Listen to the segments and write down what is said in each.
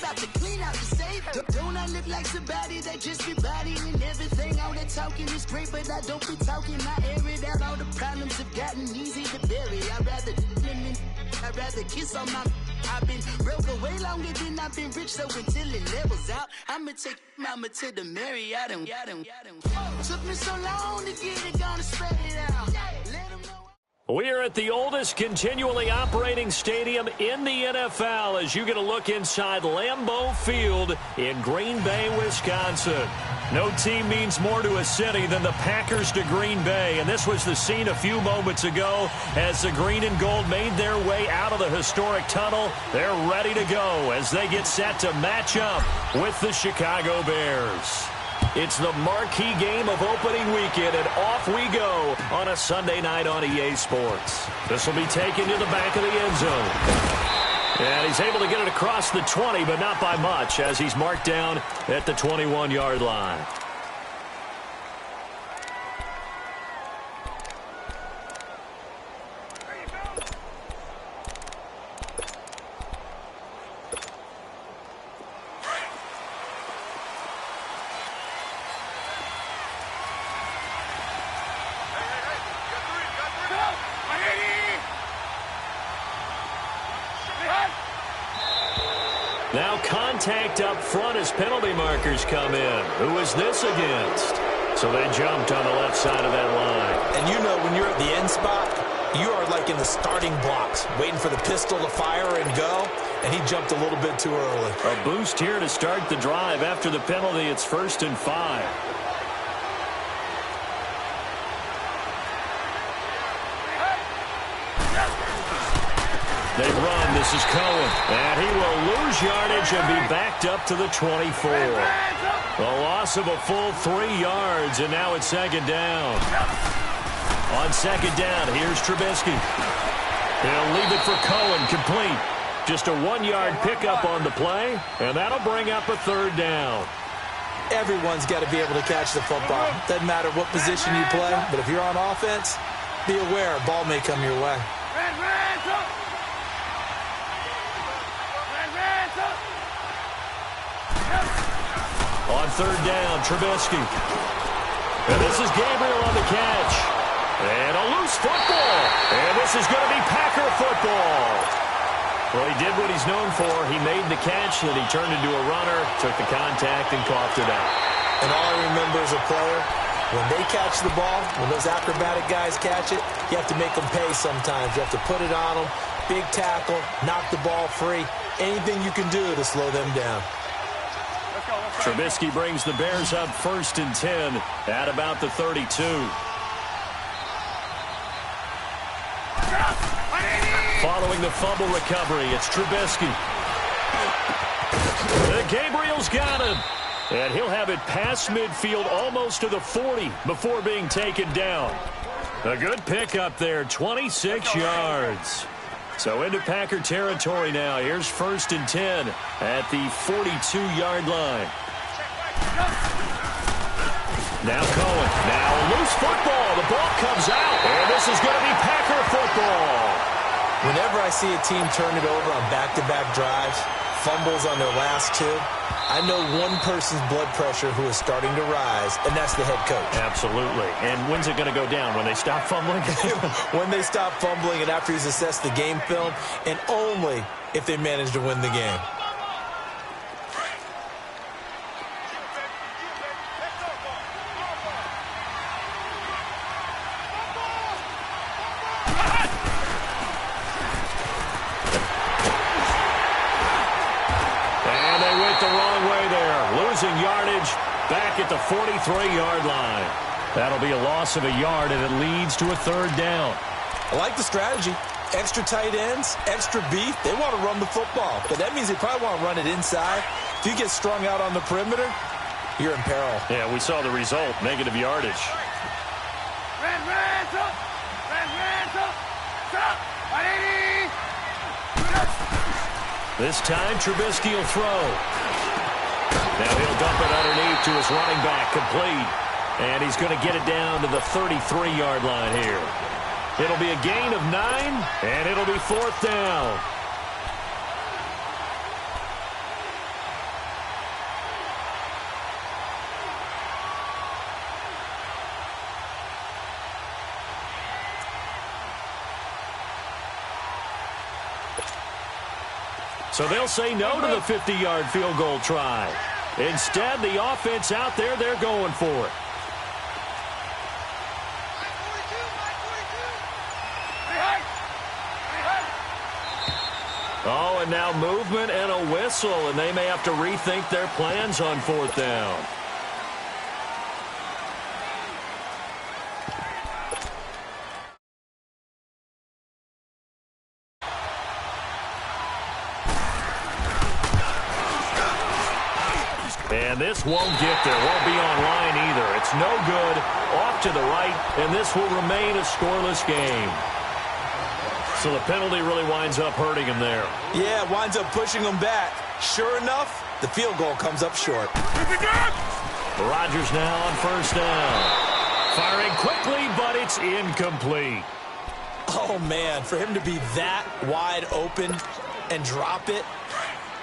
about to clean out the state. Don't I look like somebody that just be bodying everything? All that talking is great, but I don't be talking. I air it out. All the problems have gotten easy to bury. I'd rather kiss on my. I've been broke away longer than I've been rich, so until it levels out, I'ma take mama to the Marriott and took me so long to get it, gonna spread it out. Let 'em know. We are at the oldest continually operating stadium in the NFL as you get a look inside Lambeau Field in Green Bay, Wisconsin. No team means more to a city than the Packers to Green Bay, and this was the scene a few moments ago as the green and gold made their way out of the historic tunnel. They're ready to go as they get set to match up with the Chicago Bears. It's the marquee game of opening weekend, and off we go on a Sunday night on EA Sports. This will be taken to the back of the end zone. And he's able to get it across the 20, but not by much, as he's marked down at the 21-yard line. Now contact up front as penalty markers come in. Who is this against? So they jumped on the left side of that line. And you know when you're at the end spot, you are like in the starting blocks, waiting for the pistol to fire and go, and he jumped a little bit too early. A boost here to start the drive. After the penalty, it's 1st and 5. They run. This is Cohen. And he will lose yardage and be backed up to the 24. A loss of a full 3 yards, and now it's 2nd down. On 2nd down, here's Trubisky. He'll leave it for Cohen, complete. Just a 1-yard pickup on the play, and that'll bring up a 3rd down. Everyone's got to be able to catch the football. Doesn't matter what position you play, but if you're on offense, be aware a ball may come your way. On 3rd down, Trubisky. And this is Gabriel on the catch. And a loose football. And this is going to be Packer football. Well, he did what he's known for. He made the catch, and he turned into a runner, took the contact, and coughed it out. And all I remember as a player, when they catch the ball, when those acrobatic guys catch it, you have to make them pay sometimes. You have to put it on them, big tackle, knock the ball free. Anything you can do to slow them down. Trubisky brings the Bears up 1st and 10 at about the 32. Following the fumble recovery, it's Trubisky. Gabriel's got him. And he'll have it past midfield almost to the 40 before being taken down. A good pickup there, 26 yards. So into Packer territory now. Here's 1st and 10 at the 42-yard line. Now Cohen. Now a loose football. The ball comes out. And this is going to be Packer football. Whenever I see a team turn it over on back-to-back drives, fumbles on their last 2, I know one person's blood pressure who is starting to rise, and that's the head coach. Absolutely. And when's it going to go down? When they stop fumbling? When they stop fumbling and after he's assessed the game film, and only if they manage to win the game. Yardage back at the 43-yard line. That'll be a loss of a yard, and it leads to a 3rd down. I like the strategy. Extra tight ends, extra beef. They want to run the football, but that means they probably want to run it inside. If you get strung out on the perimeter, you're in peril. Yeah, we saw the result, negative yardage. This time, Trubisky will throw. Now he'll dump it underneath to his running back, complete. And he's going to get it down to the 33-yard line here. It'll be a gain of 9, and it'll be 4th down. So they'll say no to the 50-yard field goal try. Instead, the offense out there, they're going for it. Oh, and now movement and a whistle, and they may have to rethink their plans on 4th down. And this won't get there. Won't be online either. It's no good. Off to the right, and this will remain a scoreless game. So the penalty really winds up hurting him there. Yeah, it winds up pushing him back. Sure enough, the field goal comes up short. Rodgers now on 1st down. Firing quickly, but it's incomplete. Oh, man, for him to be that wide open and drop it.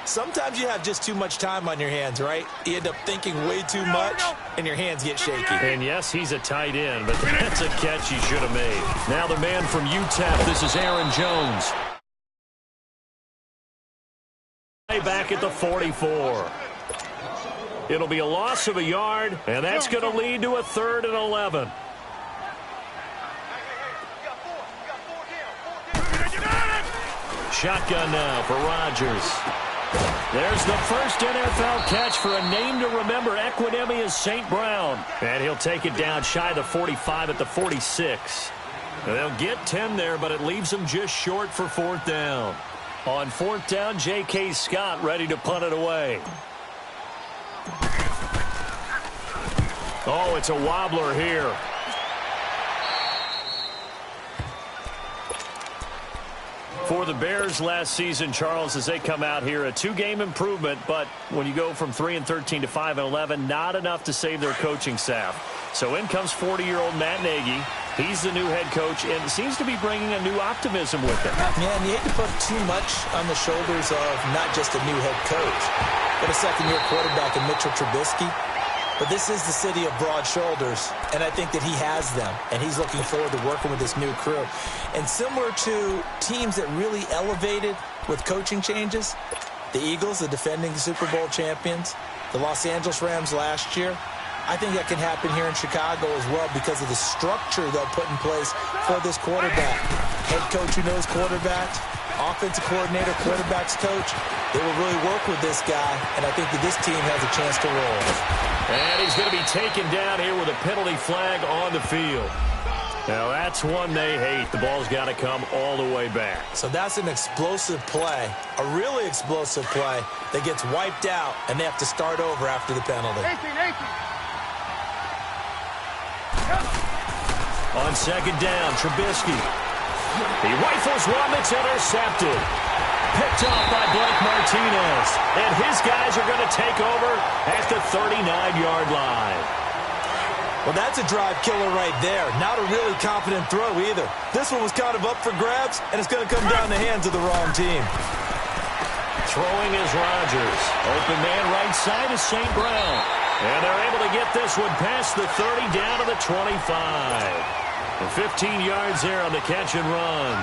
Sometimes you have just too much time on your hands, right? You end up thinking way too much, and your hands get shaky. And yes, he's a tight end, but that's a catch he should have made. Now the man from UTEP, this is Aaron Jones. Back at the 44. It'll be a loss of a yard, and that's going to lead to a 3rd and 11. Shotgun now for Rodgers. There's the first NFL catch for a name to remember. Equinemius St. Brown. And he'll take it down shy of the 45 at the 46. They'll get 10 there, but it leaves them just short for 4th down. On 4th down, J.K. Scott ready to punt it away. Oh, it's a wobbler here. For the Bears last season, Charles, as they come out here, a 2-game improvement, but when you go from 3-13 to 5-11, not enough to save their coaching staff. So in comes 40-year-old Matt Nagy. He's the new head coach and seems to be bringing a new optimism with him. Yeah, and you hate to put too much on the shoulders of not just a new head coach, but a second-year quarterback in Mitchell Trubisky. But this is the city of broad shoulders, and I think that he has them, and he's looking forward to working with this new crew. And similar to teams that really elevated with coaching changes, the Eagles, the defending Super Bowl champions, the Los Angeles Rams last year, I think that can happen here in Chicago as well because of the structure they'll put in place for this quarterback. Head coach who knows quarterbacks, offensive coordinator, quarterbacks coach, they will really work with this guy, and I think that this team has a chance to roll. And he's going to be taken down here with a penalty flag on the field. Now, that's one they hate. The ball's got to come all the way back. So that's an explosive play, a really explosive play that gets wiped out, and they have to start over after the penalty. 18. On 2nd down, Trubisky. He rifles one that's intercepted. Picked off by Blake Martinez. And his guys are going to take over at the 39-yard line. Well, that's a drive killer right there. Not a really confident throw either. This one was kind of up for grabs, and it's going to come down the hands of the wrong team. Throwing is Rodgers. Open man right side is St. Brown. And they're able to get this one past the 30 down to the 25. And 15 yards there on the catch and run.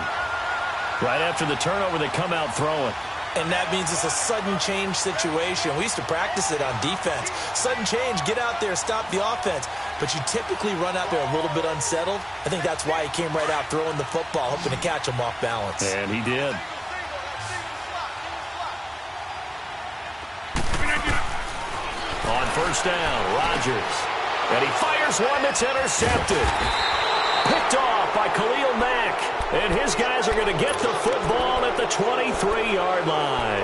Right after the turnover, they come out throwing. And that means it's a sudden change situation. We used to practice it on defense. Sudden change, get out there, stop the offense. But you typically run out there a little bit unsettled. I think that's why he came right out throwing the football, hoping to catch him off balance. And he did. On 1st down, Rodgers. And he fires one that's intercepted. Picked off by Khalil Mack. And his guys are going to get the football at the 23-yard line.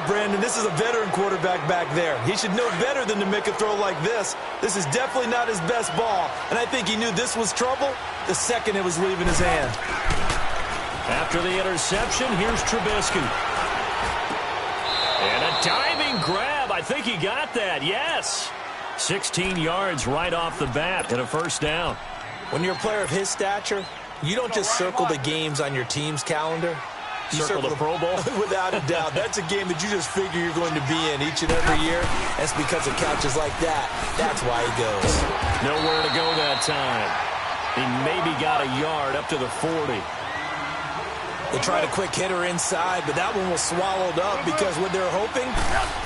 Brandon, this is a veteran quarterback back there. He should know better than to make a throw like this. This is definitely not his best ball. And I think he knew this was trouble the second it was leaving his hand. After the interception, here's Trubisky. And a diving grab. I think he got that. Yes. 16 yards right off the bat and a 1st down. When you're a player of his stature, you don't just circle the games on your team's calendar. You circle the Pro Bowl? Without a doubt. That's a game that you just figure you're going to be in each and every year. That's because of couches like that. That's why he goes. Nowhere to go that time. He maybe got a yard up to the 40. They tried a quick hitter inside, but that one was swallowed up because what they're hoping,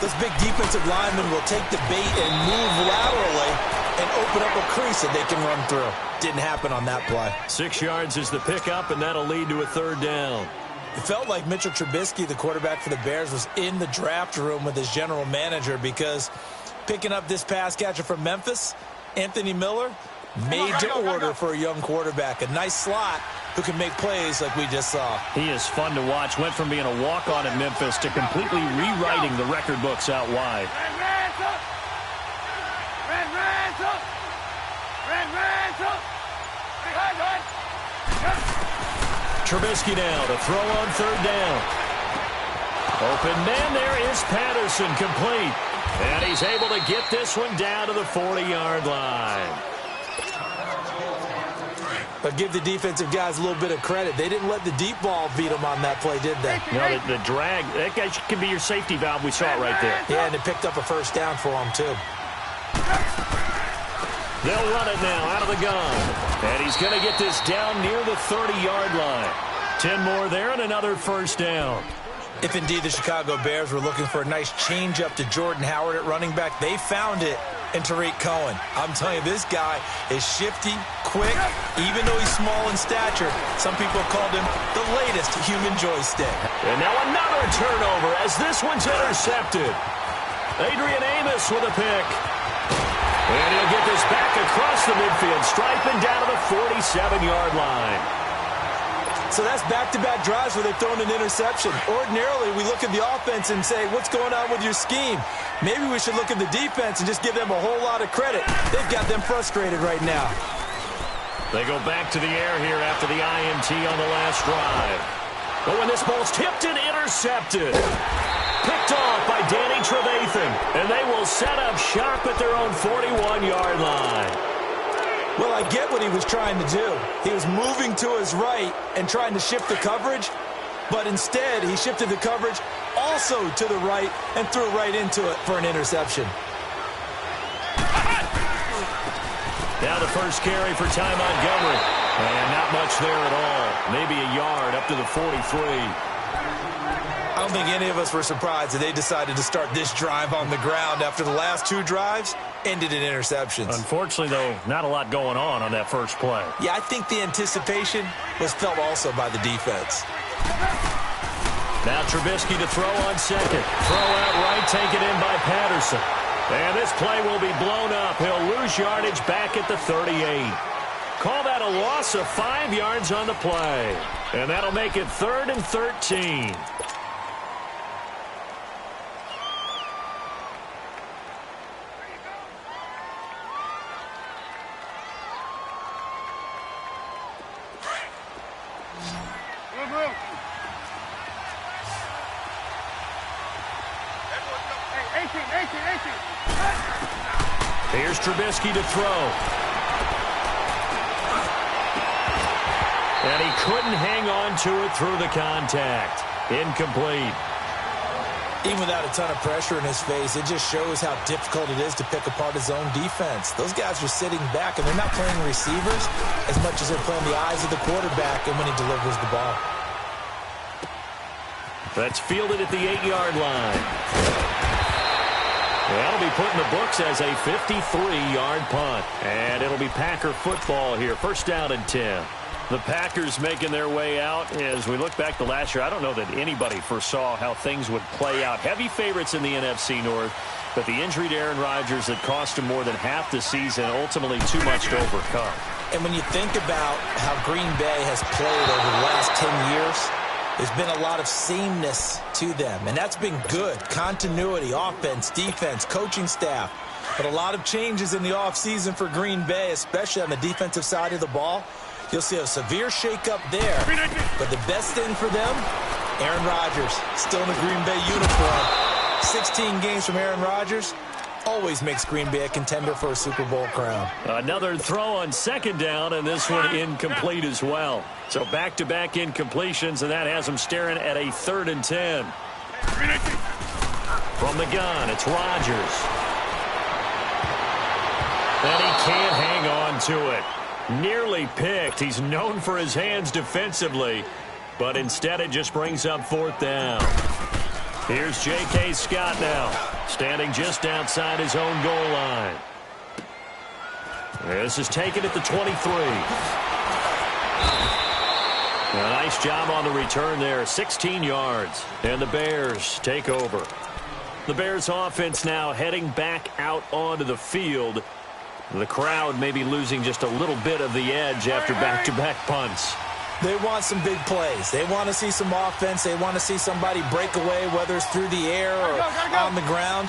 those big defensive linemen will take the bait and move laterally and open up a crease that they can run through. Didn't happen on that play. 6 yards is the pickup, and that'll lead to a third down. It felt like Mitchell Trubisky, the quarterback for the Bears, was in the draft room with his general manager because picking up this pass catcher from Memphis, Anthony Miller, made to order for a young quarterback. A nice slot who can make plays like we just saw. He is fun to watch. Went from being a walk-on at Memphis to completely rewriting the record books out wide. Trubisky now to throw on third down. Open man there is Patterson, complete. And he's able to get this one down to the 40-yard line. But give the defensive guys a little bit of credit. They didn't let the deep ball beat them on that play, did they? No, the drag, that guy can be your safety valve. We saw it right there. Yeah, and it picked up a first down for them, too. They'll run it now out of the gun. And he's going to get this down near the 30-yard line. 10 more there and another first down. If indeed the Chicago Bears were looking for a nice change-up to Jordan Howard at running back, they found it in Tariq Cohen. I'm telling you, this guy is shifty, quick, even though he's small in stature. Some people have called him the latest human joystick. And now another turnover as this one's intercepted. Adrian Amos with a pick. And he'll get this back across the midfield, striping down to the 47-yard line. So that's back-to-back drives where they've thrown an interception. Ordinarily, we look at the offense and say, what's going on with your scheme? Maybe we should look at the defense and just give them a whole lot of credit. They've got them frustrated right now. They go back to the air here after the INT on the last drive. But when this ball's tipped and intercepted. Picked off by Danny Trevathan. And they will set up shop at their own 41-yard line. Well, I get what he was trying to do. He was moving to his right and trying to shift the coverage, but instead he shifted the coverage also to the right and threw right into it for an interception. Now the first carry for Ty Montgomery. And not much there at all. Maybe a yard up to the 43. I don't think any of us were surprised that they decided to start this drive on the ground after the last two drives ended in interceptions. Unfortunately, though, not a lot going on that first play. Yeah, I think the anticipation was felt also by the defense. Now Trubisky to throw on second. Throw out right, taken in by Patterson. And this play will be blown up. He'll lose yardage back at the 38. Call that a loss of 5 yards on the play. And that'll make it 3rd and 13. Here's Trubisky to throw. And he couldn't hang on to it through the contact. Incomplete. Even without a ton of pressure in his face, it just shows how difficult it is to pick apart his own defense. Those guys are sitting back, and they're not playing receivers as much as they're playing the eyes of the quarterback and when he delivers the ball. That's fielded at the 8-yard line. That'll be put in the books as a 53-yard punt. And it'll be Packer football here. First down and 10. The Packers making their way out. As we look back to last year, I don't know that anybody foresaw how things would play out. Heavy favorites in the NFC North, but the injury to Aaron Rodgers that cost him more than half the season, ultimately too much to overcome. And when you think about how Green Bay has played over the last 10 years, there's been a lot of sameness to them, and that's been good. Continuity, offense, defense, coaching staff. But a lot of changes in the offseason for Green Bay, especially on the defensive side of the ball. You'll see a severe shakeup there. But the best thing for them, Aaron Rodgers, still in the Green Bay uniform. 16 games from Aaron Rodgers always makes Green Bay a contender for a Super Bowl crown. Another throw on second down, and this one incomplete as well. So back-to-back incompletions, and that has them staring at a 3rd and 10. From the gun, it's Rodgers. And he can't hang on to it. Nearly picked. He's known for his hands defensively. but instead it just brings up 4th down. Here's J.K. Scott now, standing just outside his own goal line. This is taken at the 23. A nice job on the return there, 16 yards, and the Bears take over. The Bears offense now heading back out onto the field. The crowd may be losing just a little bit of the edge after back-to-back punts. They want some big plays. They want to see some offense. They want to see somebody break away, whether it's through the air or on the ground.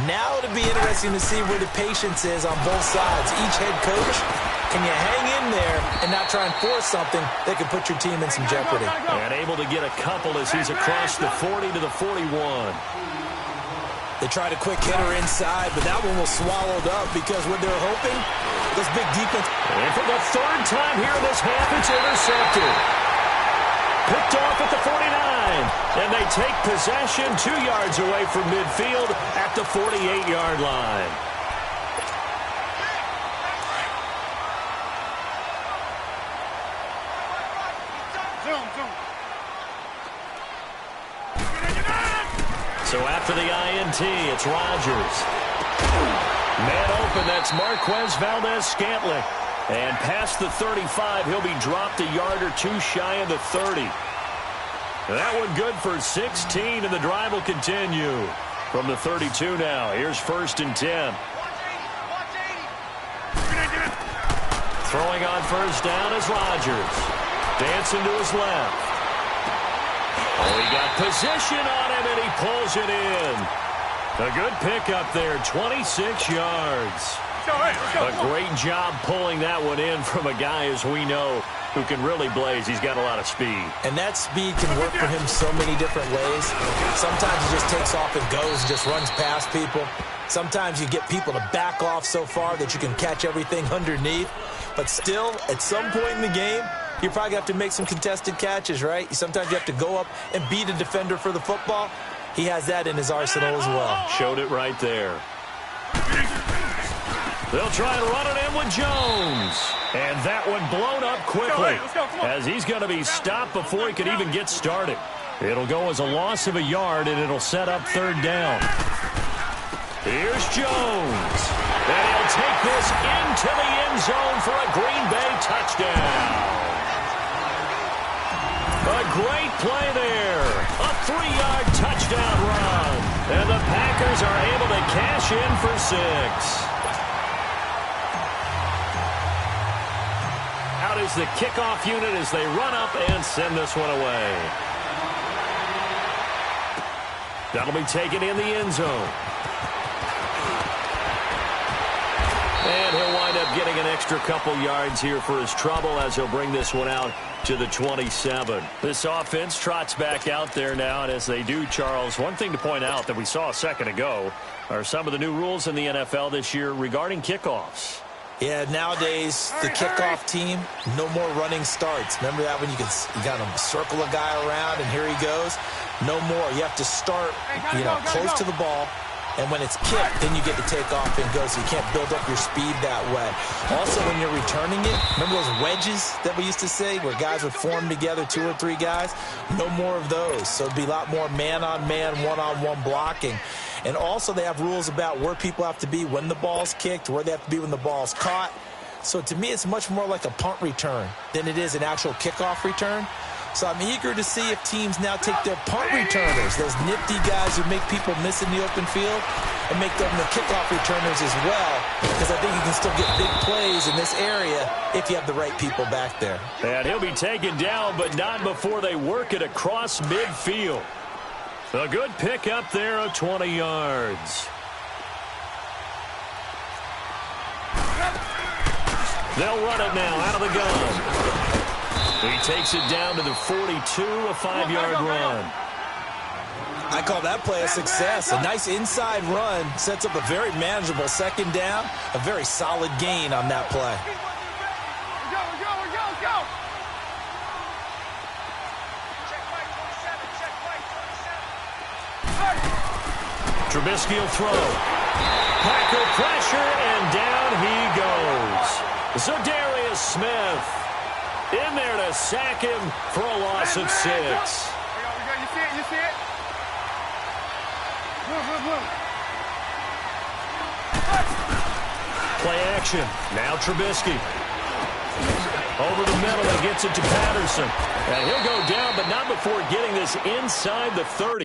Now it'll be interesting to see where the patience is on both sides. Each head coach, can you hang in there and not try and force something that could put your team in some jeopardy? And able to get a couple as he's across the 40 to the 41. They tried a quick hitter inside, but that one was swallowed up because what they're hoping, this big defense. And for the 3rd time here in this half, it's intercepted. Picked off at the 49. And they take possession 2 yards away from midfield at the 48-yard line. So after the INT, it's Rodgers. Man open, that's Marquez Valdes-Scantling. And past the 35, he'll be dropped a yard or 2 shy of the 30. That one good for 16, and the drive will continue. From the 32 now, here's 1st and 10. Throwing on 1st down is Rodgers. Dancing to his left. Oh, he got position on him, and he pulls it in. A good pickup there, 26 yards. A great job pulling that one in from a guy, as we know, who can really blaze. He's got a lot of speed. And that speed can work for him so many different ways. Sometimes he just takes off and goes and just runs past people. Sometimes you get people to back off so far that you can catch everything underneath. But still, at some point in the game, you probably have to make some contested catches, right? Sometimes you have to go up and beat a defender for the football. He has that in his arsenal as well. Showed it right there. They'll try and run it in with Jones. And that one blown up quickly as he's going to be stopped before he could even get started. It'll go as a loss of a yard, and it'll set up 3rd down. Here's Jones. And he'll take this into the end zone for a Green Bay touchdown. A great play there. A 3-yard touchdown run. And the Packers are able to cash in for 6. Out is the kickoff unit as they run up and send this one away. That'll be taken in the end zone. And he'll wind up getting an extra couple yards here for his trouble as he'll bring this one out to the 27. This offense trots back out there now, and as they do, Charles, one thing to point out that we saw a second ago are some of the new rules in the NFL this year regarding kickoffs. Yeah, nowadays, the kickoff team, no more running starts. Remember that when you got to circle a guy around and here he goes? No more. You have to start, close to the ball. And when it's kicked, then you get to take off and go, so you can't build up your speed that way. Also, when you're returning it, remember those wedges that we used to say where guys would form together, 2 or 3 guys? No more of those. So it'd be a lot more man-on-man, one-on-one blocking. And also, they have rules about where people have to be when the ball's kicked, where they have to be when the ball's caught. So to me, it's much more like a punt return than it is an actual kickoff return. So I'm eager to see if teams now take their punt returners, those nifty guys who make people miss in the open field, and make them the kickoff returners as well, because I think you can still get big plays in this area if you have the right people back there. And he'll be taken down, but not before they work it across midfield. A good pick up there of 20 yards. They'll run it now out of the gun. He takes it down to the 42, a 5-yard run. I call that play a success. A nice inside run sets up a very manageable 2nd down, a very solid gain on that play. Trubisky will throw. Packer pressure, and down he goes. Za'Darius Smith. in there to sack him for a loss of 6. You see it? You see it? Move. Play action. Now Trubisky. Over the middle and gets it to Patterson. And he'll go down, but not before getting this inside the 30.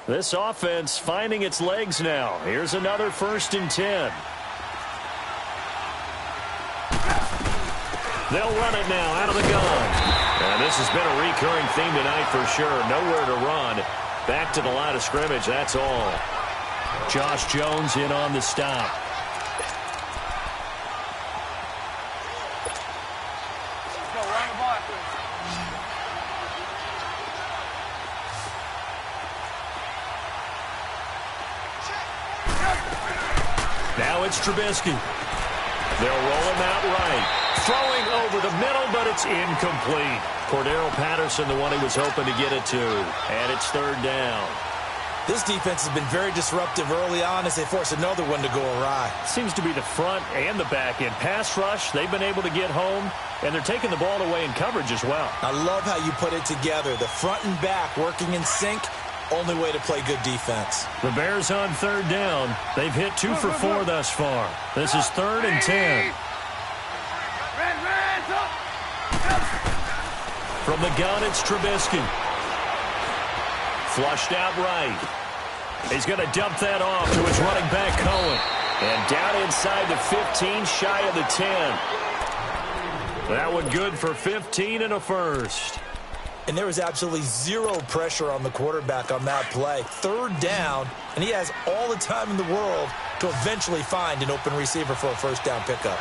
This offense finding its legs now. Here's another 1st and 10. They'll run it now out of the gun. And this has been a recurring theme tonight for sure. Nowhere to run. Back to the line of scrimmage, that's all. Josh Jones in on the stop. Now it's Trubisky. They'll roll him out right. Throwing over the middle, but it's incomplete. Cordero Patterson, the one he was hoping to get it to. And it's 3rd down. This defense has been very disruptive early on as they force another one to go awry. Seems to be the front and the back end. Pass rush, they've been able to get home, and they're taking the ball away in coverage as well. I love how you put it together. The front and back working in sync. Only way to play good defense. The Bears on 3rd down. They've hit 2 for 4 thus far. This is 3rd and 10. From the gun, it's Trubisky. Flushed out right. He's going to dump that off to his running back, Cohen. And down inside the 15, shy of the 10. That one good for 15 and a 1st. And there was absolutely zero pressure on the quarterback on that play. 3rd down, and he has all the time in the world to eventually find an open receiver for a 1st down pickup.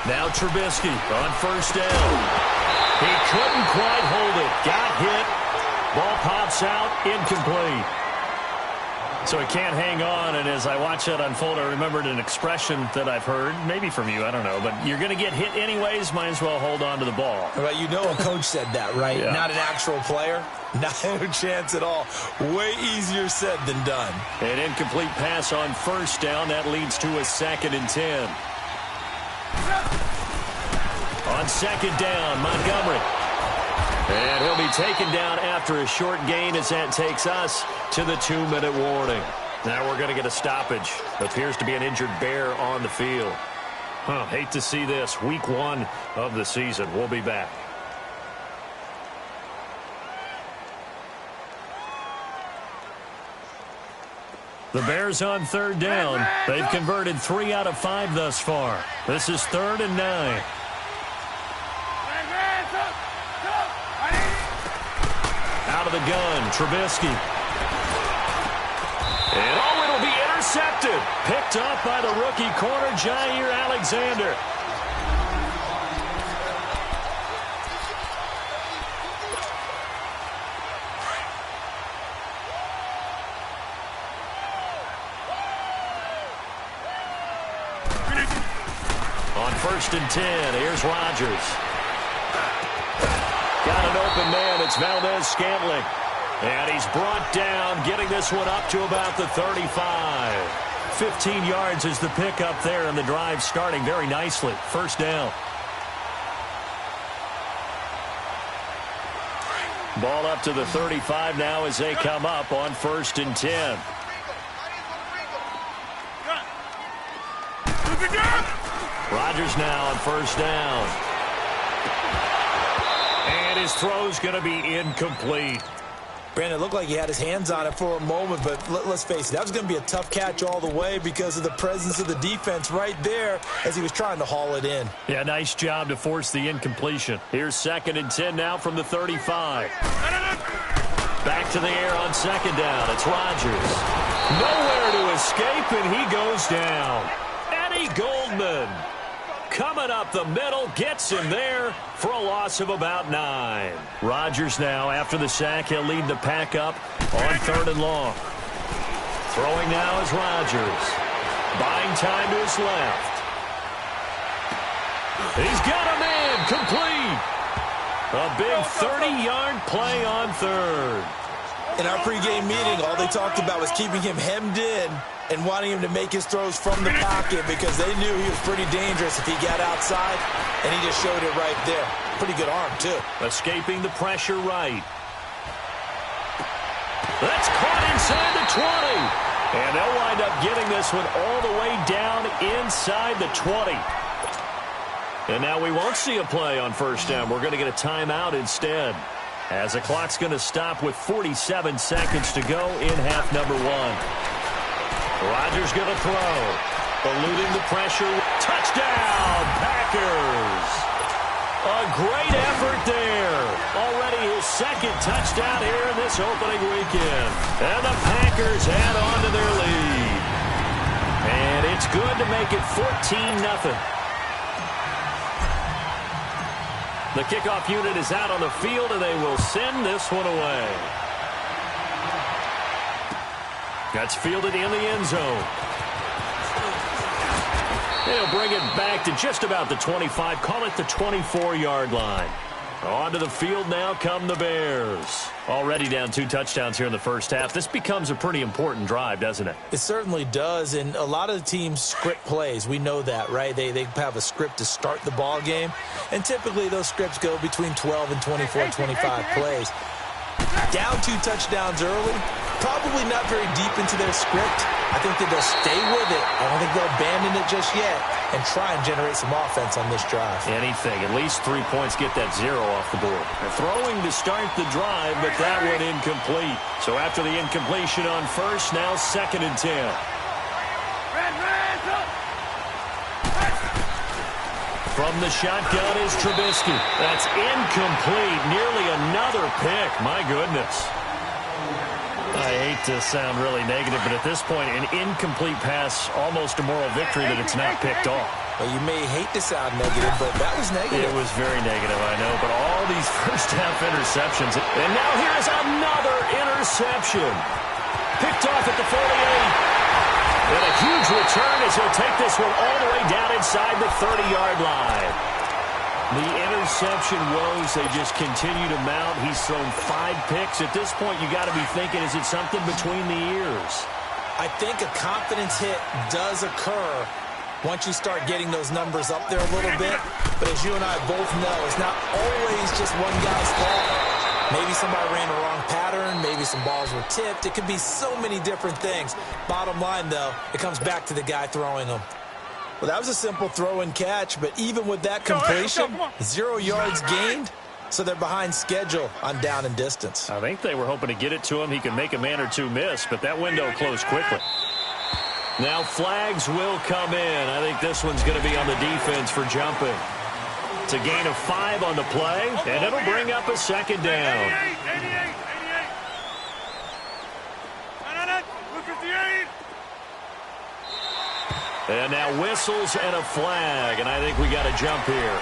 Now Trubisky on 1st down. He couldn't quite hold it. Got hit. Ball pops out. Incomplete. So he can't hang on, and as I watch that unfold, I remembered an expression that I've heard, maybe from you, I don't know, but you're going to get hit anyways, might as well hold on to the ball. Well, you know a coach said that, right? Yeah. Not an actual player. No chance at all. Way easier said than done. An incomplete pass on 1st down. That leads to a 2nd and 10. On 2nd down, Montgomery. And he'll be taken down after a short gain as that takes us to the 2-minute warning. Now we're going to get a stoppage. Appears to be an injured Bear on the field. Hate to see this. Week 1 of the season. We'll be back. The Bears on 3rd down. They've converted 3 out of 5 thus far. This is 3rd and 9. Out of the gun, Trubisky. And it'll be intercepted. Picked up by the rookie corner, Jair Alexander. On 1st and 10, here's Rodgers. Got an open man. It's Valdez-Scantling. And he's brought down, getting this one up to about the 35. 15 yards is the pickup there, and the drive starting very nicely. 1st down. Ball up to the 35 now as they come up on 1st and 10. Rodgers now on 1st down. And his throw's going to be incomplete. Brandon, it looked like he had his hands on it for a moment, but let's face it, that was going to be a tough catch all the way because of the presence of the defense right there as he was trying to haul it in. Yeah, nice job to force the incompletion. Here's 2nd and 10 now from the 35. Back to the air on 2nd down. It's Rodgers. Nowhere to escape, and he goes down. And Eddie Goldman coming up the middle, gets him there for a loss of about 9. Rodgers now, after the sack, he'll lead the pack up on 3rd and long. Throwing now is Rodgers. Buying time to his left. He's got a man complete. A big 30-yard play on 3rd. In our pregame meeting, all they talked about was keeping him hemmed in and wanting him to make his throws from the pocket because they knew he was pretty dangerous if he got outside, and he just showed it right there. Pretty good arm, too. Escaping the pressure right. That's caught inside the 20. And they'll wind up getting this one all the way down inside the 20. And now we won't see a play on 1st down. We're going to get a timeout instead, as the clock's going to stop with 47 seconds to go in half number 1. Rodgers going to throw. Eluding the pressure. Touchdown, Packers. A great effort there. Already his 2nd touchdown here in this opening weekend. And the Packers add on to their lead. And it's good to make it 14-0. The kickoff unit is out on the field, and they will send this one away. That's fielded in the end zone. They'll bring it back to just about the 25, call it the 24-yard line. Onto the field now come the Bears. Already down 2 touchdowns here in the first half. This becomes a pretty important drive, doesn't it? It certainly does, and a lot of the teams script plays. We know that, right? They have a script to start the ball game, and typically those scripts go between 12 and 24, 25 plays. Down 2 touchdowns early, probably not very deep into their script. I think that they'll stay with it. I don't think they'll abandon it just yet and try and generate some offense on this drive. Anything. At least 3 points, get that 0 off the board. They're throwing to start the drive, but that one incomplete. So after the incompletion on 1st, now 2nd and 10. From the shotgun is Trubisky. That's incomplete. Nearly another pick. My goodness. I hate to sound really negative, but at this point, an incomplete pass, almost a moral victory that it's not picked off. Well, you may hate to sound negative, but that was negative. It was very negative, I know, but all these first-half interceptions. And now here's another interception. Picked off at the 48. And a huge return as he'll take this one all the way down inside the 30-yard line. The interception woes, they just continue to mount. He's thrown 5 picks. At this point, you got to be thinking, is it something between the ears? I think a confidence hit does occur once you start getting those numbers up there a little bit. But as you and I both know, it's not always just one guy's fault. Maybe somebody ran a wrong pattern. Maybe some balls were tipped. It could be so many different things. Bottom line, though, it comes back to the guy throwing them. Well, that was a simple throw and catch, but even with that completion, 0 yards gained, so they're behind schedule on down and distance. I think they were hoping to get it to him. He can make a man or two miss, but that window closed quickly. Now flags will come in. I think this one's going to be on the defense for jumping. It's a gain of 5 on the play, and it'll bring up a 2nd down. 88. And now whistles and a flag, and I think we got a jump here.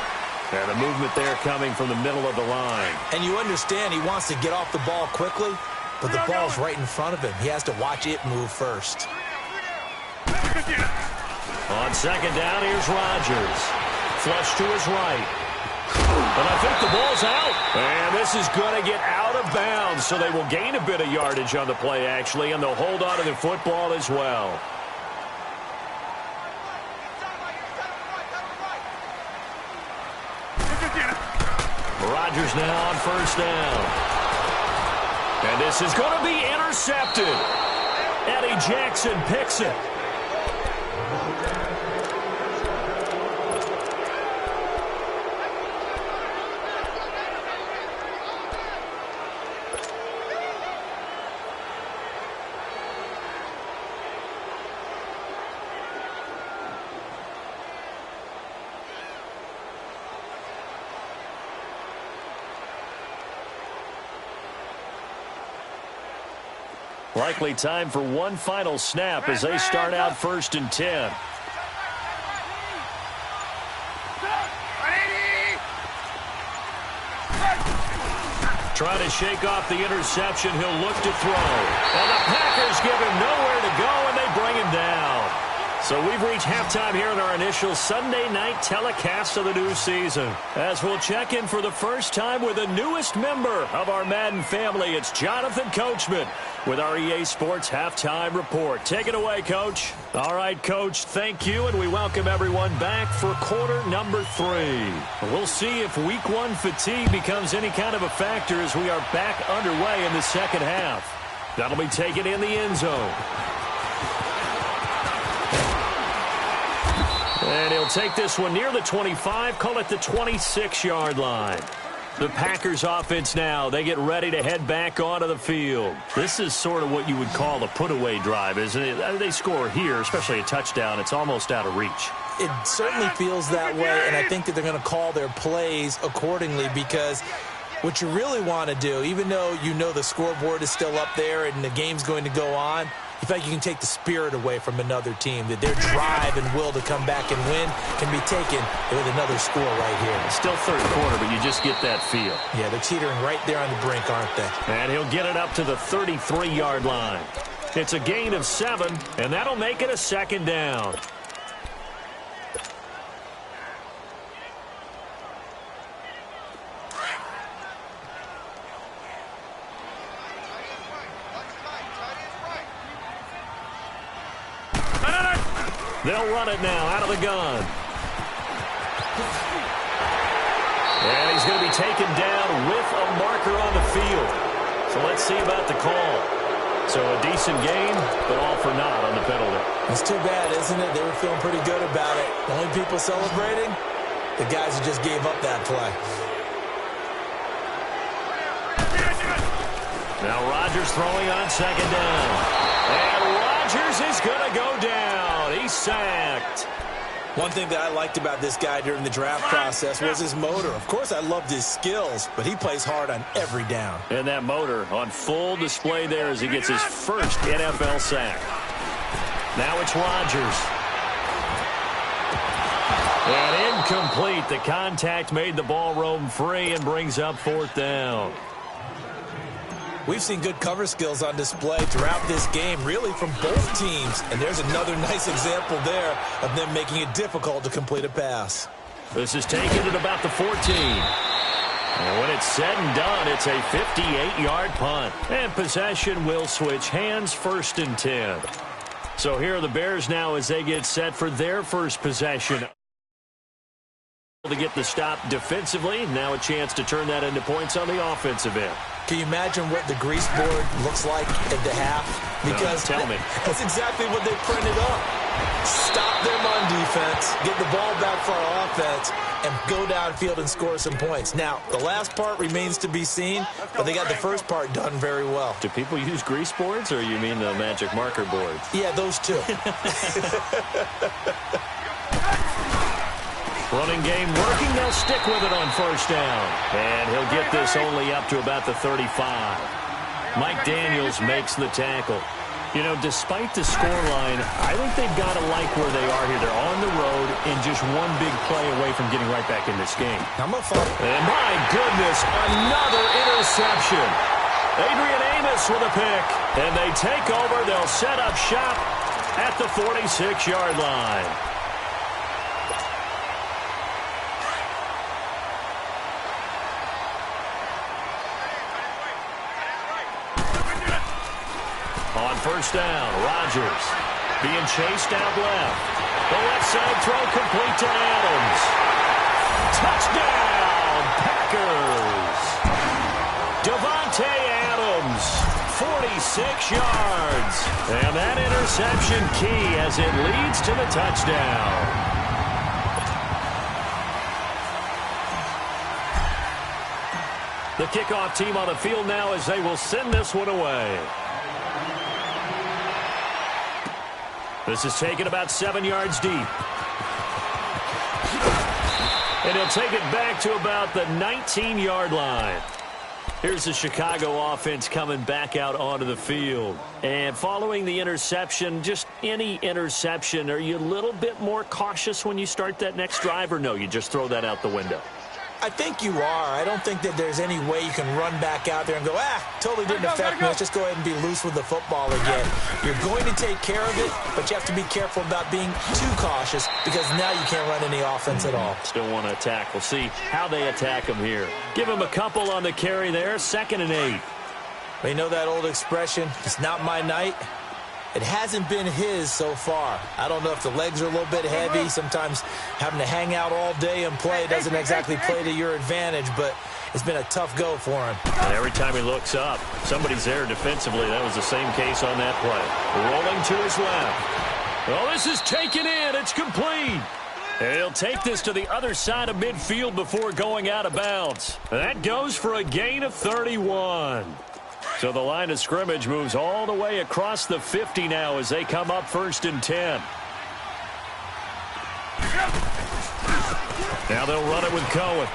And the movement there coming from the middle of the line. And you understand he wants to get off the ball quickly, but the ball's right in front of him. He has to watch it move first. On 2nd down, here's Rodgers. Flush to his right. And I think the ball's out. And this is going to get out of bounds, so they will gain a bit of yardage on the play, actually, and they'll hold on to the football as well. Rodgers now on 1st down. And this is going to be intercepted. Eddie Jackson picks it. Likely time for one final snap as they start out 1st and 10. Trying to shake off the interception. He'll look to throw. And the Packers give him nowhere to go, and they bring him down. So we've reached halftime here in our initial Sunday night telecast of the new season. As we'll check in for the first time with the newest member of our Madden family, it's Jonathan Coachman with our EA Sports Halftime Report. Take it away, Coach. All right, Coach, thank you, and we welcome everyone back for quarter number 3. We'll see if Week 1 fatigue becomes any kind of a factor as we are back underway in the second half. That'll be taken in the end zone. And he'll take this one near the 25, call it the 26-yard line. The Packers offense now, they get ready to head back onto the field. This is sort of what you would call a put-away drive, isn't it? They score here, especially a touchdown. It's almost out of reach. It certainly feels that way, and I think that they're going to call their plays accordingly because what you really want to do, even though you know the scoreboard is still up there and the game's going to go on, you feel like you can take the spirit away from another team, that their drive and will to come back and win can be taken with another score right here. It's still third quarter, but you just get that feel. Yeah, they're teetering right there on the brink, aren't they? And he'll get it up to the 33-yard line. It's a gain of 7, and that'll make it a second down. They'll run it now out of the gun. And he's going to be taken down with a marker on the field. So let's see about the call. So a decent game, but all for naught on the penalty. It's too bad, isn't it? They were feeling pretty good about it. The only people celebrating, the guys who just gave up that play. Now Rodgers throwing on second down. And Rodgers is going to go down. He's sacked. One thing that I liked about this guy during the draft process was his motor. Of course, I loved his skills, but he plays hard on every down. And that motor on full display there as he gets his first NFL sack. Now it's Rodgers. And incomplete. The contact made the ball roam free and brings up fourth down. We've seen good cover skills on display throughout this game, really from both teams. And there's another nice example there of them making it difficult to complete a pass. This is taken at about the 14. And when it's said and done, it's a 58-yard punt. And possession will switch hands, 1st and 10. So here are the Bears now as they get set for their first possession. To get the stop defensively, now a chance to turn that into points on the offensive end. Can you imagine what the grease board looks like at the half? Because no, tell me. That's exactly what they printed up. Stop them on defense, get the ball back for our offense, and go downfield and score some points. Now, the last part remains to be seen, but they got the first part done very well. Do people use grease boards, or you mean the magic marker boards? Yeah, those two. Running game working. They'll stick with it on first down. And he'll get this only up to about the 35. Mike Daniels makes the tackle. You know, despite the scoreline, I think they've got to like where they are here. They're on the road and just one big play away from getting right back in this game. And my goodness, another interception. Adrian Amos with a pick. And they take over. They'll set up shop at the 46-yard line. On first down, Rodgers being chased out left. The left side throw complete to Adams. Touchdown, Packers. Davante Adams, 46 yards. And that interception key as it leads to the touchdown. The kickoff team on the field now as they will send this one away. This is taken about 7 yards deep. And he'll take it back to about the 19-yard line. Here's the Chicago offense coming back out onto the field. And following the interception, just any interception, are you a little bit more cautious when you start that next drive, or no, you just throw that out the window? I think you are. I don't think that there's any way you can run back out there and go, totally didn't affect me. Let's just go ahead and be loose with the football again. You're going to take care of it, but you have to be careful about being too cautious because now you can't run any offense at all. Still want to attack. We'll see how they attack him here. Give him a couple on the carry there. 2nd and 8. They know that old expression, it's not my night. It hasn't been his so far. I don't know if the legs are a little bit heavy. Sometimes having to hang out all day and play doesn't exactly play to your advantage, but it's been a tough go for him. And every time he looks up, somebody's there defensively. That was the same case on that play. Rolling to his left. Well, this is taken in. It's complete. And he'll take this to the other side of midfield before going out of bounds. That goes for a gain of 31. So the line of scrimmage moves all the way across the 50 now as they come up 1st and 10. Now they'll run it with Cohen.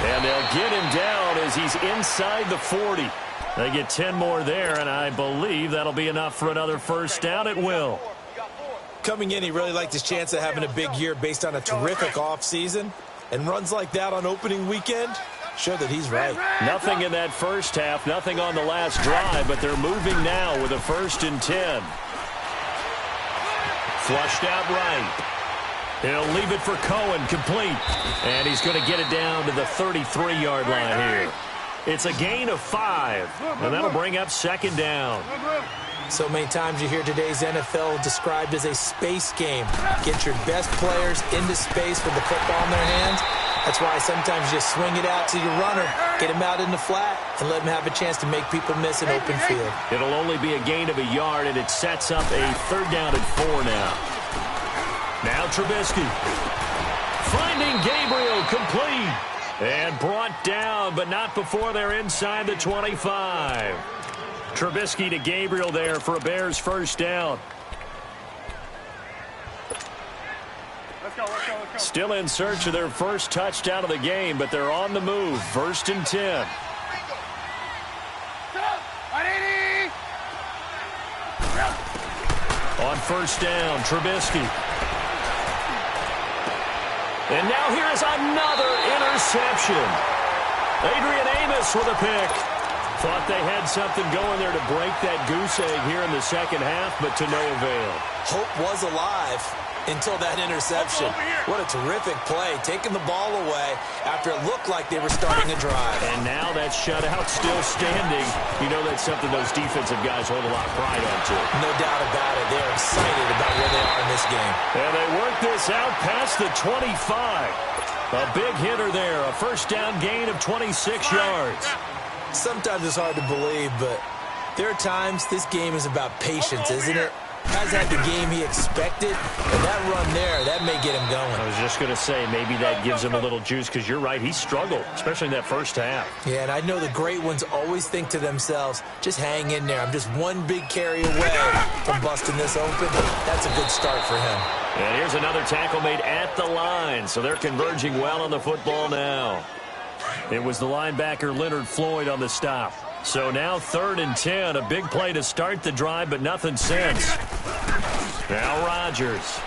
And they'll get him down as he's inside the 40. They get 10 more there, and I believe that'll be enough for another 1st down. It will. Coming in, he really liked his chance of having a big year based on a terrific offseason. And runs like that on opening weekend show that he's right. Nothing in that first half, nothing on the last drive, but they're moving now with a 1st and 10. Flushed out right. He'll leave it for Cohen, complete. And he's going to get it down to the 33-yard line here. It's a gain of 5, and that'll bring up 2nd down. So many times you hear today's NFL described as a space game. Get your best players into space with the football in their hands. That's why sometimes you just swing it out to your runner, get him out in the flat, and let him have a chance to make people miss an open field. It'll only be a gain of a yard, and it sets up a 3rd down and 4 now. Now Trubisky. Finding Gabriel, complete. And brought down, but not before they're inside the 25. Trubisky to Gabriel there for a Bears 1st down. Let's go. Still in search of their first touchdown of the game, but they're on the move. 1st and 10. On 1st down, Trubisky. And now here's another interception. Adrian Amos with a pick. Thought they had something going there to break that goose egg here in the 2nd half, but to no avail. Hope was alive until that interception. What a terrific play, taking the ball away after it looked like they were starting a drive. And now that shutout still standing. You know that's something those defensive guys hold a lot of pride on, too. No doubt about it. They're excited about where they are in this game. And they work this out past the 25. A big hitter there, a 1st down gain of 26 yards. Sometimes it's hard to believe, but there are times this game is about patience, isn't it? Has had the game he expected, and that run there, that may get him going. I was just going to say, maybe that gives him a little juice, because you're right, he struggled, especially in that 1st half. Yeah, and I know the great ones always think to themselves, just hang in there. I'm just one big carry away from busting this open. That's a good start for him. And here's another tackle made at the line, so they're converging well on the football now. It was the linebacker Leonard Floyd on the stop. So now 3rd and 10, a big play to start the drive, but nothing since. Now Rodgers.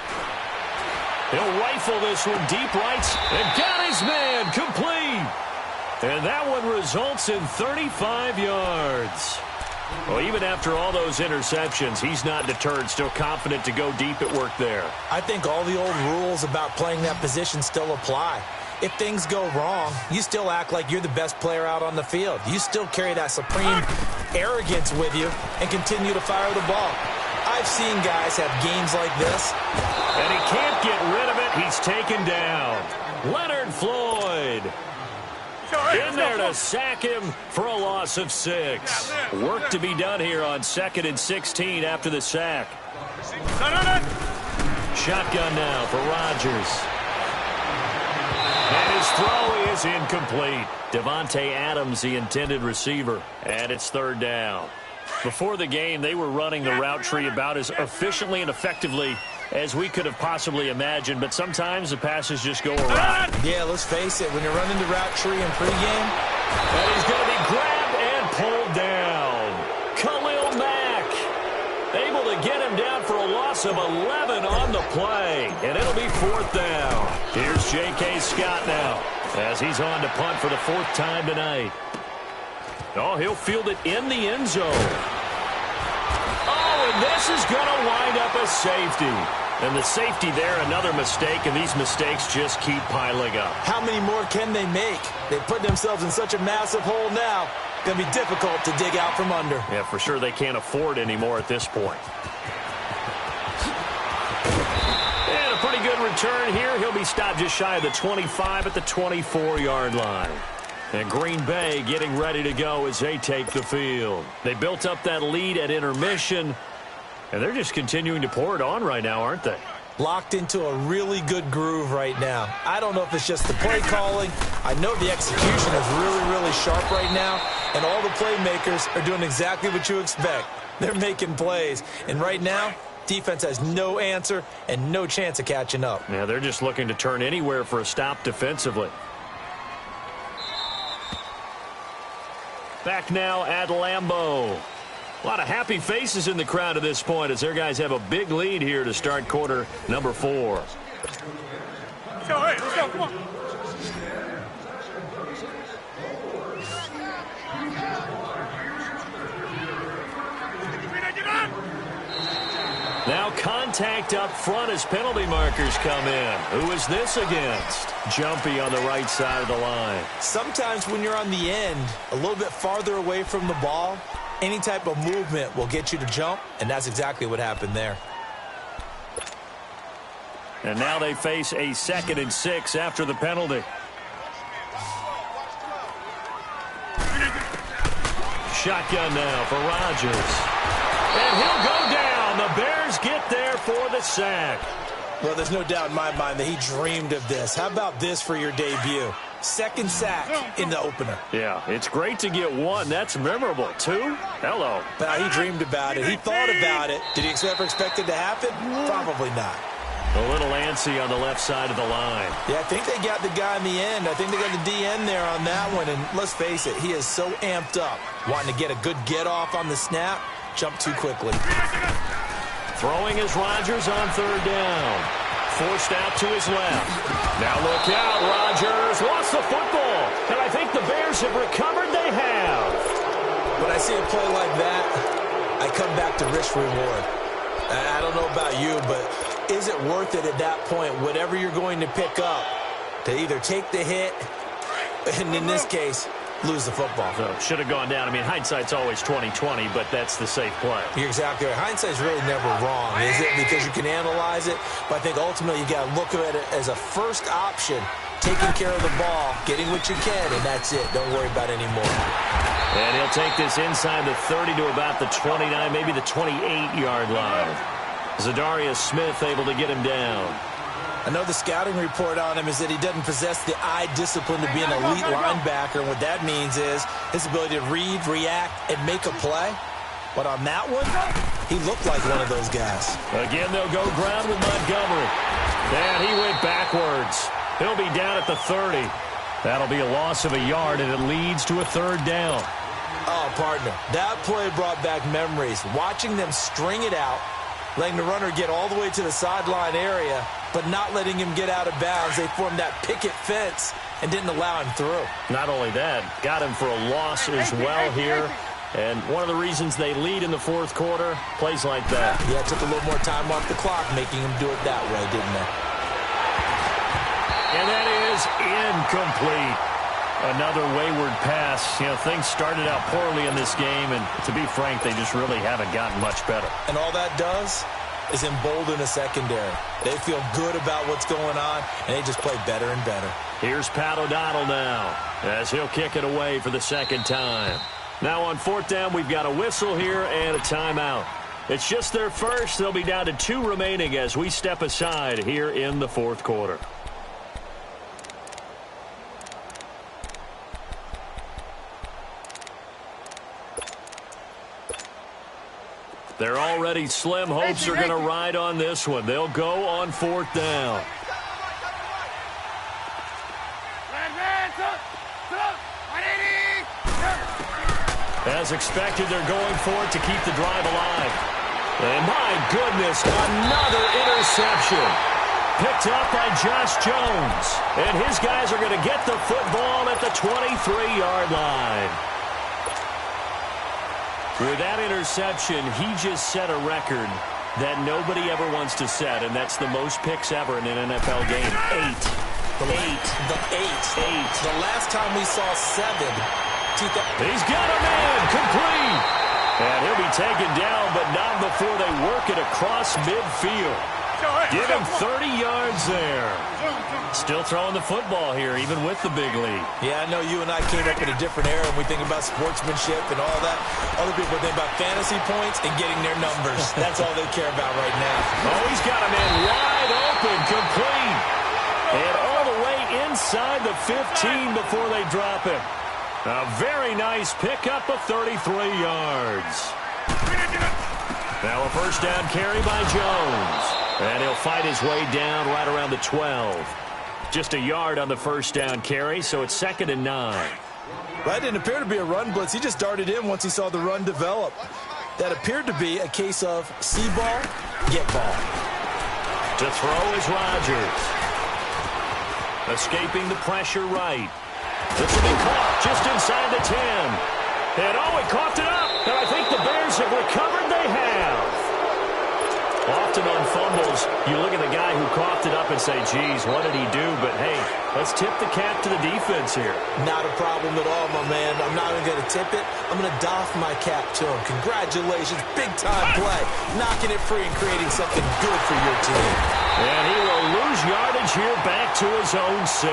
He'll rifle this one deep right, and got his man, complete. And that one results in 35 yards. Well, even after all those interceptions, he's not deterred, still confident to go deep at work there. I think all the old rules about playing that position still apply. If things go wrong, you still act like you're the best player out on the field. You still carry that supreme arrogance with you and continue to fire the ball. I've seen guys have games like this. And he can't get rid of it. He's taken down. Leonard Floyd in there to sack him for a loss of 6. Work to be done here on 2nd and 16 after the sack. Shotgun now for Rodgers. And his throw is incomplete. Devontae Adams, the intended receiver. And it's 3rd down. Before the game, they were running the route tree about as efficiently and effectively as we could have possibly imagined. But sometimes the passes just go awry. Yeah, let's face it. When you're running the route tree in pregame. And he's going to be grabbed and pulled down. Khalil Mack able to get him down for a loss loss of 11 on the play, and it'll be 4th down. Here's J.K. Scott now as he's on to punt for the 4th time tonight. Oh, he'll field it in the end zone. Oh, and this is going to wind up a safety. And the safety there, another mistake, and these mistakes just keep piling up. How many more can they make? They put themselves in such a massive hole now. Going to be difficult to dig out from under. Yeah, for sure they can't afford anymore at this point. And a pretty good return here. He'll be stopped just shy of the 25 at the 24-yard line. And Green Bay getting ready to go as they take the field. They built up that lead at intermission, and they're just continuing to pour it on right now, aren't they? Locked into a really good groove right now. I don't know if it's just the play calling. I know the execution is really, really sharp right now, and all the playmakers are doing exactly what you expect. They're making plays, and right now, defense has no answer and no chance of catching up. Yeah, they're just looking to turn anywhere for a stop defensively. Back now at Lambeau. A lot of happy faces in the crowd at this point as their guys have a big lead here to start quarter number 4. Let's go, hey, let's go, come on. Now contact up front as penalty markers come in. Who is this against? Jumpy on the right side of the line. Sometimes when you're on the end, a little bit farther away from the ball, any type of movement will get you to jump, and that's exactly what happened there. And now they face a 2nd and 6 after the penalty. Shotgun now for Rodgers. And he'll go down. The Bears get there for the sack. Well, there's no doubt in my mind that he dreamed of this. How about this for your debut? 2nd sack in the opener. Yeah, it's great to get 1. That's memorable. 2? Hello. But he dreamed about it. He thought about it. Did he ever expect it to happen? Probably not. A little antsy on the left side of the line. Yeah, I think they got the guy in the end. I think they got the DN there on that one. And let's face it, he is so amped up, wanting to get a good get-off on the snap, jump too quickly. Throwing is Rodgers on 3rd down. Forced out to his left. Now look out, Rodgers lost the football. And I think the Bears have recovered. They have. When I see a play like that, I come back to risk reward. I don't know about you, but is it worth it at that point, whatever you're going to pick up, to either take the hit, and in this case, lose the football? So should have gone down. I mean, hindsight's always 20/20, but that's the safe play. You're exactly right. Hindsight's really never wrong, is it? Because you can analyze it, but I think ultimately you got to look at it as a first option, taking care of the ball, getting what you can, and that's it. Don't worry about any more. And he'll take this inside the 30 to about the 29, maybe the 28-yard line. Zadarius Smith able to get him down. I know the scouting report on him is that he doesn't possess the eye discipline to be an elite linebacker, and what that means is his ability to read, react, and make a play. But on that one, he looked like one of those guys. Again, they'll go ground with Montgomery. And he went backwards. He'll be down at the 30. That'll be a loss of a yard, and it leads to a 3rd down. Oh, partner, that play brought back memories. Watching them string it out, letting the runner get all the way to the sideline area, but not letting him get out of bounds. They formed that picket fence and didn't allow him through. Not only that, got him for a loss as well here. And one of the reasons they lead in the 4th quarter, plays like that. Yeah, it took a little more time off the clock, making him do it that way, didn't they? And that is incomplete. Another wayward pass. You know, things started out poorly in this game, and to be frank, they just really haven't gotten much better. And all that does is embolden a secondary. They feel good about what's going on, and they just play better and better. Here's Pat O'Donnell now, as he'll kick it away for the 2nd time. Now on 4th down, we've got a whistle here and a timeout. It's just their first. They'll be down to 2 remaining as we step aside here in the 4th quarter. They're already slim. Hopes are going to ride on this one. They'll go on 4th down. As expected, they're going for it to keep the drive alive. And my goodness, another interception. Picked up by Josh Jones. And his guys are going to get the football at the 23-yard line. With that interception, he just set a record that nobody ever wants to set, and that's the most picks ever in an NFL game. 8. The last time we saw 7. He's got a man, complete. And he'll be taken down, but not before they work it across midfield. Give him 30 yards there. Still throwing the football here, even with the big lead. Yeah, I know you and I came up in a different era when we think about sportsmanship and all that. Other people think about fantasy points and getting their numbers. That's all they care about right now. Oh, he's got a man wide open, complete. And all the way inside the 15 before they drop him. A very nice pickup of 33 yards. Now a first down carry by Jones. And he'll fight his way down right around the 12. Just a yard on the first down carry, so it's 2nd and 9. That didn't appear to be a run blitz. He just darted in once he saw the run develop. That appeared to be a case of see ball, get ball. To throw is Rodgers. Escaping the pressure right. This will be caught just inside the 10. And he coughed it up. And I think the Bears have recovered. They have. Often on fumbles, you look at the guy who coughed it up and say, geez, what did he do? But, hey, let's tip the cap to the defense here. Not a problem at all, my man. I'm not even going to tip it. I'm going to doff my cap to him. Congratulations. Big-time play. Knocking it free and creating something good for your team. And he will lose yardage here back to his own 6.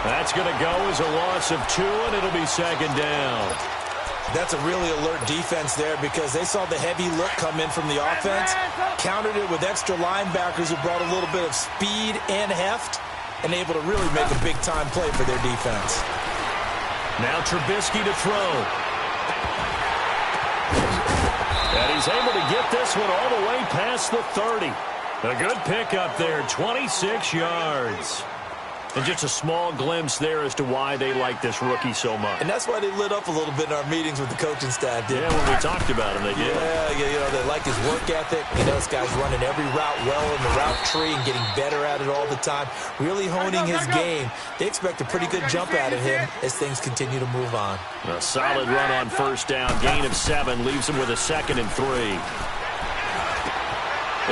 That's going to go as a loss of 2, and it'll be 2nd down. That's a really alert defense there because they saw the heavy look come in from the offense, countered it with extra linebackers who brought a little bit of speed and heft, and able to really make a big-time play for their defense. Now Trubisky to throw. And he's able to get this one all the way past the 30. A good pickup there, 26 yards. And just a small glimpse there as to why they like this rookie so much. And that's why they lit up a little bit in our meetings with the coaching staff. Yeah, when we talked about him, they did. Yeah, they like his work ethic. You know, this guy's running every route well in the route tree and getting better at it all the time. Really honing his game. They expect a pretty good jump out of him as things continue to move on. A solid run on first down. Gain of 7 leaves him with a 2nd and 3.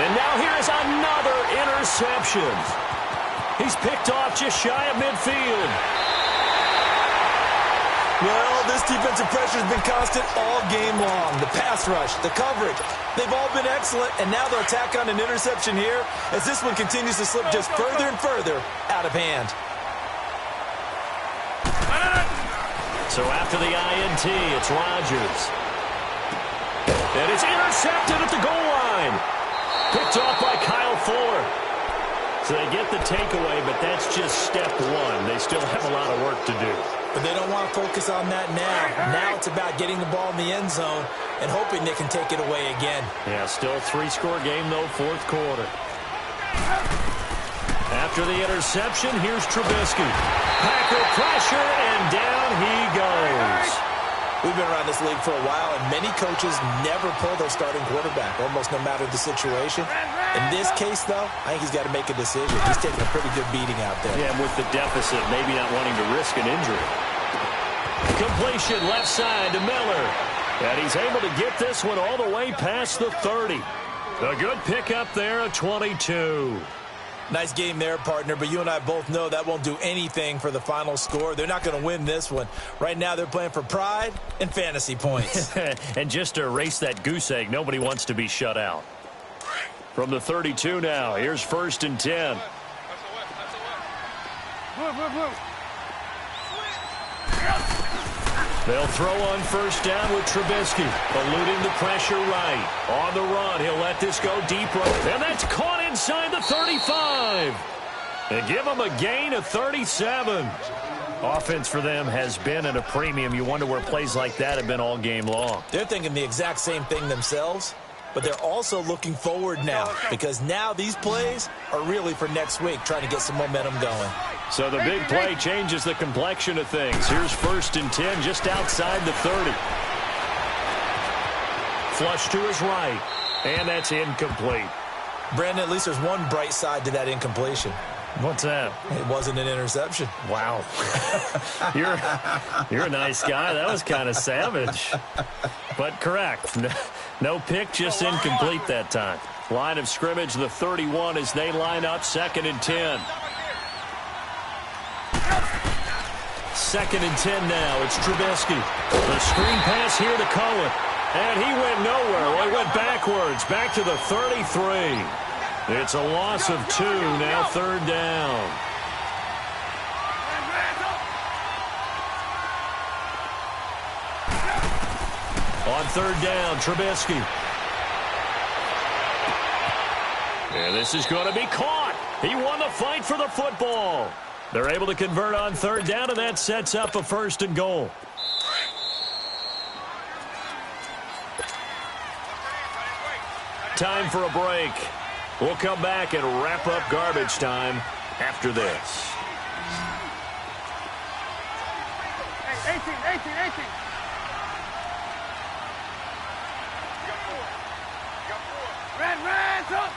And now here is another interception. He's picked off just shy of midfield. Well, this defensive pressure has been constant all game long. The pass rush, the coverage, they've all been excellent, and now they'll tack on an interception here as this one continues to slip just further and further out of hand. So after the INT, it's Rodgers. And it's intercepted at the goal line. Picked off by Kyle Fuller. So they get the takeaway, but that's just step 1. They still have a lot of work to do. But they don't want to focus on that now. Now it's about getting the ball in the end zone and hoping they can take it away again. Yeah, still a 3-score game, though, 4th quarter. After the interception, here's Trubisky. Packer pressure, and down he goes. We've been around this league for a while, and many coaches never pull their starting quarterback, almost no matter the situation. In this case, though, I think he's got to make a decision. He's taking a pretty good beating out there. Yeah, with the deficit, maybe not wanting to risk an injury. Completion left side to Miller. And he's able to get this one all the way past the 30. A good pickup there at 22. Nice game there, partner, but you and I both know that won't do anything for the final score. They're not going to win this one. Right now, they're playing for pride and fantasy points. And just to erase that goose egg, nobody wants to be shut out. From the 32 now, here's 1st and 10. They'll throw on first down with Trubisky, eluding the pressure right. On the run, he'll let this go deep right. And that's caught inside the 35. And give them a gain of 37. Offense for them has been at a premium. You wonder where plays like that have been all game long. They're thinking the exact same thing themselves, but they're also looking forward now because now these plays are really for next week, trying to get some momentum going. So the big play changes the complexion of things. Here's 1st and 10 just outside the 30. Flush to his right. And that's incomplete. Brandon, at least there's one bright side to that incompletion. What's that? It wasn't an interception. Wow. You're a nice guy. That was kind of savage. But correct. No pick, just incomplete that time. Line of scrimmage, the 31 as they line up, 2nd and 10. 2nd and 10 now. It's Trubisky. The screen pass here to Cohen. And he went nowhere. Well, he went backwards, back to the 33. It's a loss of 2, now 3rd down. On 3rd down, Trubisky. And this is going to be caught. He won the fight for the football. They're able to convert on 3rd down, and that sets up a 1st and goal. Time for a break. We'll come back and wrap up garbage time after this. 18. Red, up.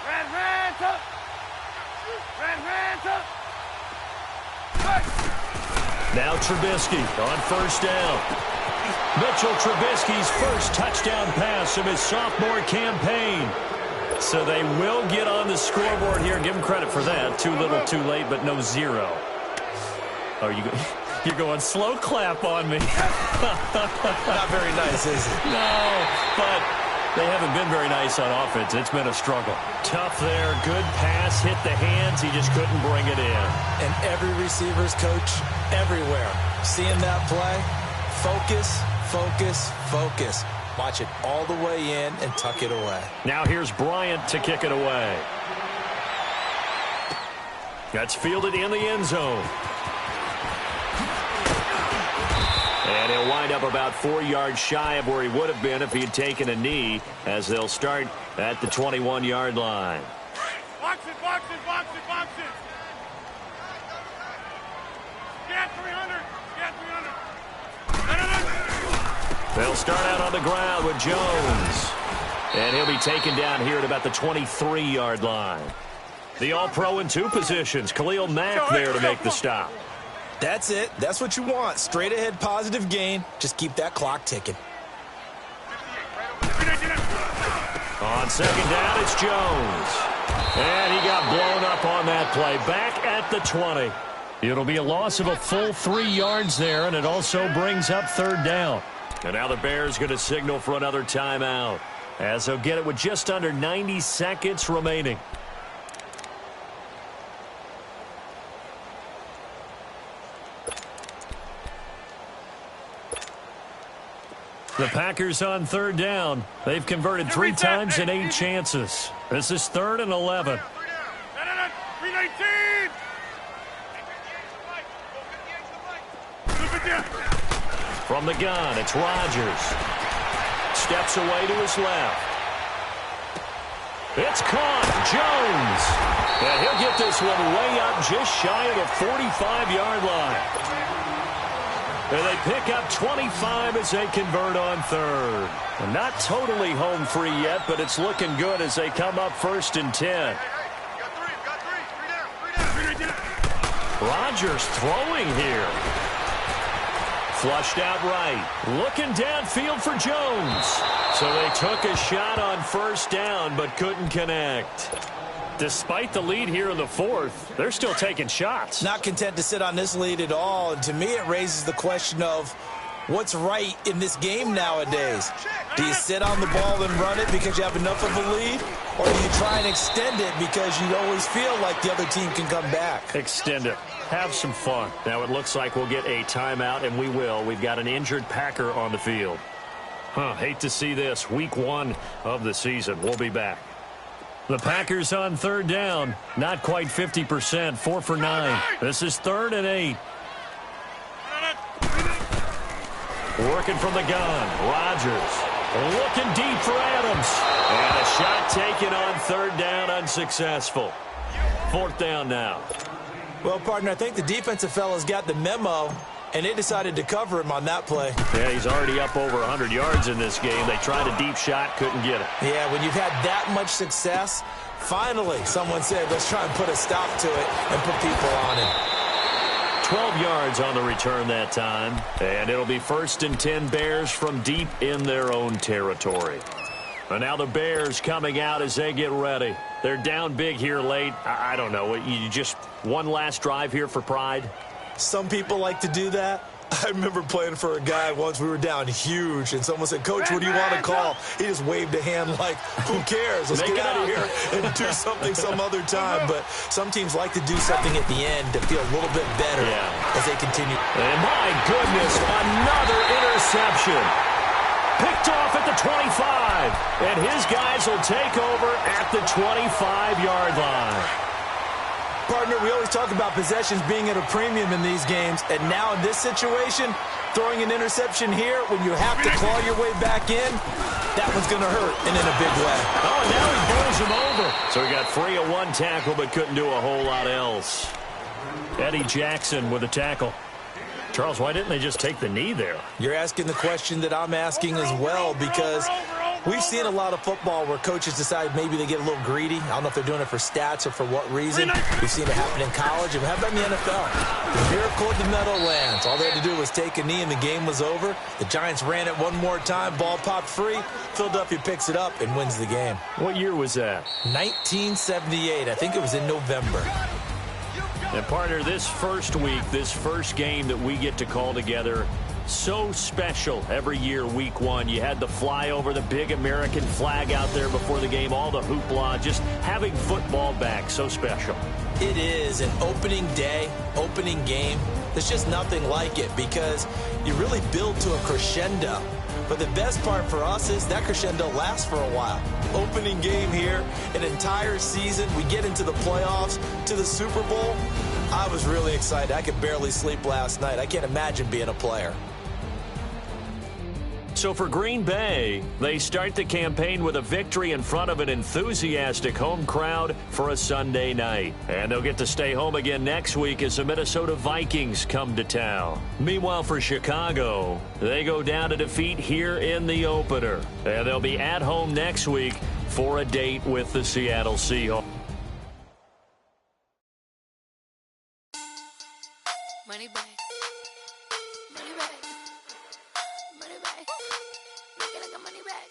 Red, up. Red, up. Now Trubisky on 1st down. Mitchell Trubisky's first touchdown pass of his sophomore campaign. So they will get on the scoreboard here. Give him credit for that. Too little, too late, but no 0. Oh, you're going slow clap on me. Not very nice, is it? No, but they haven't been very nice on offense. It's been a struggle. Tough there. Good pass. Hit the hands. He just couldn't bring it in. And every receiver's coach everywhere. Seeing that play, focus. Watch it all the way in and tuck it away. Now here's Bryant to kick it away. That's fielded in the end zone. And he'll wind up about 4 yards shy of where he would have been if he had taken a knee, as they'll start at the 21-yard line. Box it. Get 300. They'll start out on the ground with Jones. And he'll be taken down here at about the 23-yard line. The All-Pro in 2 positions. Khalil Mack there to make the stop. That's it. That's what you want. Straight ahead positive gain. Just keep that clock ticking. On 2nd down, it's Jones. And he got blown up on that play. Back at the 20. It'll be a loss of a full 3 yards there, and it also brings up 3rd down. And now the Bears going to signal for another timeout, as they'll get it with just under 90 seconds remaining. The Packers on 3rd down. They've converted 3 times in 8 chances. This is 3rd and 11. 319. From the gun, it's Rodgers. Steps away to his left. It's caught. Jones. And he'll get this one way up just shy of the 45-yard line. And they pick up 25 as they convert on 3rd. And not totally home free yet, but it's looking good as they come up 1st and 10. Rodgers throwing here. Flushed out right. Looking downfield for Jones. So they took a shot on 1st down, but couldn't connect. Despite the lead here in the 4th, they're still taking shots. Not content to sit on this lead at all. And to me, it raises the question of what's right in this game nowadays. Do you sit on the ball and run it because you have enough of a lead? Or do you try and extend it because you always feel like the other team can come back? Extend it. Have some fun. Now it looks like we'll get a timeout, and we will. We've got an injured Packer on the field. Hate to see this. Week 1 of the season. We'll be back. The Packers on 3rd down. Not quite 50%. 4 for 9. This is 3rd and 8. Working from the gun. Rodgers. Looking deep for Adams. And a shot taken on 3rd down, unsuccessful. 4th down now. Well, partner, I think the defensive fellas got the memo. and they decided to cover him on that play. Yeah, he's already up over 100 yards in this game. They tried a deep shot, couldn't get it. Yeah, when you've had that much success, finally someone said, let's try and put a stop to it and put people on him. 12 yards on the return that time, and it'll be 1st and 10 Bears from deep in their own territory. And now the Bears coming out as they get ready. They're down big here late. I don't know. You just one last drive here for pride? Some people like to do that. I remember playing for a guy once. We were down huge, and someone said, Coach, what do you want to call? He just waved a hand like, who cares? Let's get out of here and do something some other time. But some teams like to do something at the end to feel a little bit better as they continue. And my goodness, another interception. Picked off at the 25, and his guys will take over at the 25-yard line. Partner, we always talk about possessions being at a premium in these games, and now in this situation, throwing an interception here when you have to claw your way back in, that one's going to hurt, and in a big way. Oh, and now he bowls him over. So he got free of one tackle but couldn't do a whole lot else. Eddie Jackson with a tackle. Charles, why didn't they just take the knee there? You're asking the question that I'm asking as well, because we've seen a lot of football where coaches decide maybe they get a little greedy. I don't know if they're doing it for stats or for what reason. We've seen it happen in college, and how about in the NFL? The miracle of the Meadowlands. All they had to do was take a knee, and the game was over. The Giants ran it one more time. Ball popped free. Philadelphia picks it up and wins the game. What year was that? 1978. I think it was in November. And, partner, this first week, this first game that we get to call together, so special every year, week one. You had the flyover, the big American flag out there before the game, all the hoopla, just having football back, so special. It is an opening day, opening game. There's just nothing like it because you really build to a crescendo. But the best part for us is that crescendo lasts for a while. Opening game here, an entire season. We get into the playoffs, to the Super Bowl. I was really excited. I could barely sleep last night. I can't imagine being a player. So for Green Bay, they start the campaign with a victory in front of an enthusiastic home crowd for a Sunday night. And they'll get to stay home again next week as the Minnesota Vikings come to town. Meanwhile, for Chicago, they go down to defeat here in the opener. And they'll be at home next week for a date with the Seattle Seahawks. Money back. Money back. Money back. Make it like a money back.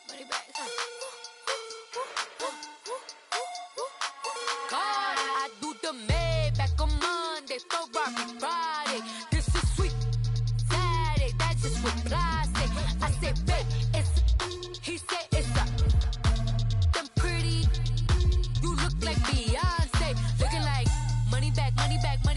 Money back. God, I do the Maybach on Monday, Ferrari Friday. This is sweet Saturday, that's just what I say. I say, babe, it's, he said it's a, them pretty, you look like Beyonce, looking like money back, money back, money back.